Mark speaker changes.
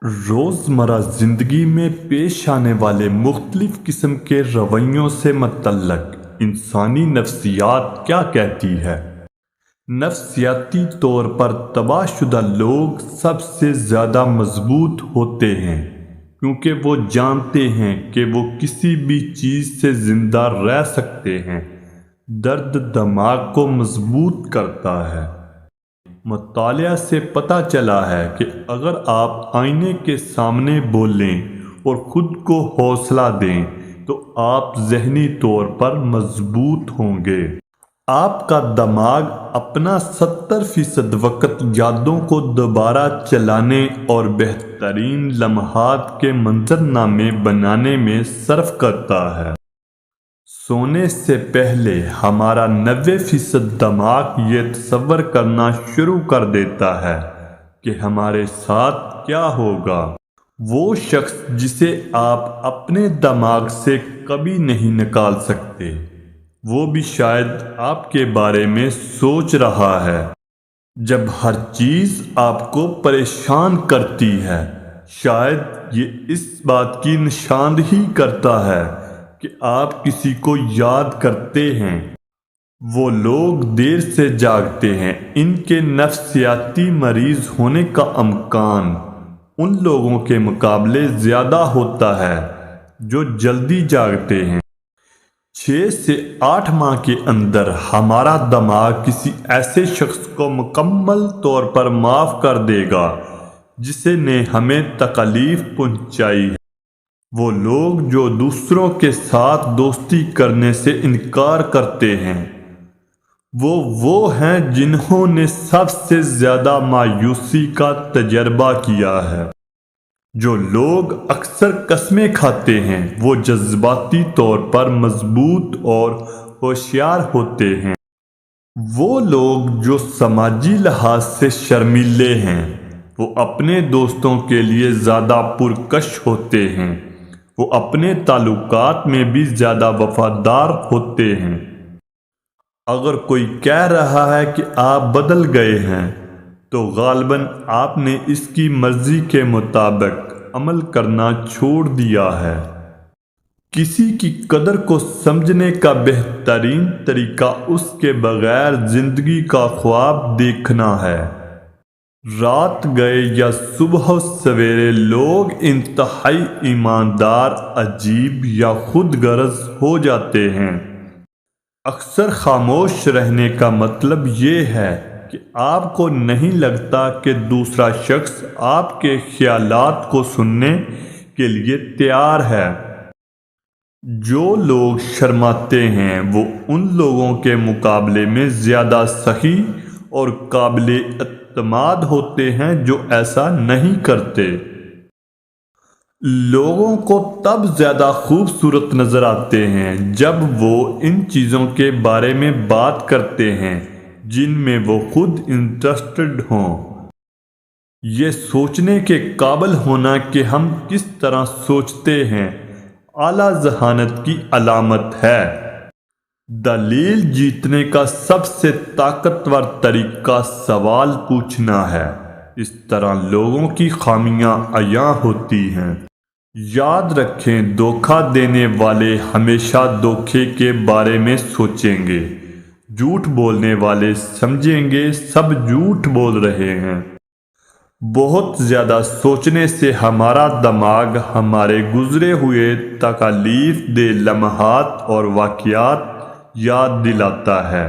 Speaker 1: روزمرہ زندگی میں پیش آنے والے مختلف قسم کے رویوں سے متعلق انسانی نفسیات کیا کہتی ہے؟ نفسیاتی طور پر تباہ شدہ لوگ سب سے زیادہ مضبوط ہوتے ہیں کیونکہ وہ جانتے ہیں کہ وہ کسی بھی چیز سے زندہ رہ سکتے ہیں۔ درد دماغ کو مضبوط کرتا ہے۔ مطالعہ سے پتہ چلا ہے کہ اگر آپ آئینے کے سامنے بولیں اور خود کو حوصلہ دیں تو آپ ذہنی طور پر مضبوط ہوں گے۔ آپ کا دماغ اپنا 70% وقت یادوں کو دوبارہ چلانے اور بہترین لمحات کے منظرنامے بنانے میں صرف کرتا ہے۔ سونے سے پہلے ہمارا 90% دماغ یہ تصور کرنا شروع کر دیتا ہے کہ ہمارے ساتھ کیا ہوگا۔ وہ شخص جسے آپ اپنے دماغ سے کبھی نہیں نکال سکتے، وہ بھی شاید آپ کے بارے میں سوچ رہا ہے۔ جب ہر چیز آپ کو پریشان کرتی ہے، شاید یہ اس بات کی نشاندہی کرتا ہے کہ آپ کسی کو یاد کرتے ہیں۔ وہ لوگ دیر سے جاگتے ہیں، ان کے نفسیاتی مریض ہونے کا امکان ان لوگوں کے مقابلے زیادہ ہوتا ہے جو جلدی جاگتے ہیں۔ 6 سے 8 ماہ کے اندر ہمارا دماغ کسی ایسے شخص کو مکمل طور پر معاف کر دے گا جس نے ہمیں تکلیف پہنچائی ہے۔ وہ لوگ جو دوسروں کے ساتھ دوستی کرنے سے انکار کرتے ہیں، وہ ہیں جنہوں نے سب سے زیادہ مایوسی کا تجربہ کیا ہے۔ جو لوگ اکثر قسمیں کھاتے ہیں، وہ جذباتی طور پر مضبوط اور ہوشیار ہوتے ہیں۔ وہ لوگ جو سماجی لحاظ سے شرمیلے ہیں، وہ اپنے دوستوں کے لیے زیادہ پرکش ہوتے ہیں۔ وہ اپنے تعلقات میں بھی زیادہ وفادار ہوتے ہیں۔ اگر کوئی کہہ رہا ہے کہ آپ بدل گئے ہیں، تو غالباً آپ نے اس کی مرضی کے مطابق عمل کرنا چھوڑ دیا ہے۔ کسی کی قدر کو سمجھنے کا بہترین طریقہ اس کے بغیر زندگی کا خواب دیکھنا ہے۔ رات گئے یا صبح سویرے لوگ انتہائی ایماندار، عجیب یا خود غرض ہو جاتے ہیں۔ اکثر خاموش رہنے کا مطلب یہ ہے کہ آپ کو نہیں لگتا کہ دوسرا شخص آپ کے خیالات کو سننے کے لیے تیار ہے۔ جو لوگ شرماتے ہیں، وہ ان لوگوں کے مقابلے میں زیادہ سخی اور قابل اعتماد ہوتے ہیں جو ایسا نہیں کرتے۔ لوگوں کو تب زیادہ خوبصورت نظر آتے ہیں جب وہ ان چیزوں کے بارے میں بات کرتے ہیں جن میں وہ خود انٹرسٹڈ ہوں۔ یہ سوچنے کے قابل ہونا کہ ہم کس طرح سوچتے ہیں اعلیٰ ذہانت کی علامت ہے۔ دلیل جیتنے کا سب سے طاقتور طریقہ سوال پوچھنا ہے۔ اس طرح لوگوں کی خامیاں عیاں ہوتی ہیں۔ یاد رکھیں، دھوکہ دینے والے ہمیشہ دھوکے کے بارے میں سوچیں گے۔ جھوٹ بولنے والے سمجھیں گے سب جھوٹ بول رہے ہیں۔ بہت زیادہ سوچنے سے ہمارا دماغ ہمارے گزرے ہوئے تکلیف دہ لمحات اور واقعات یاد دلاتا ہے۔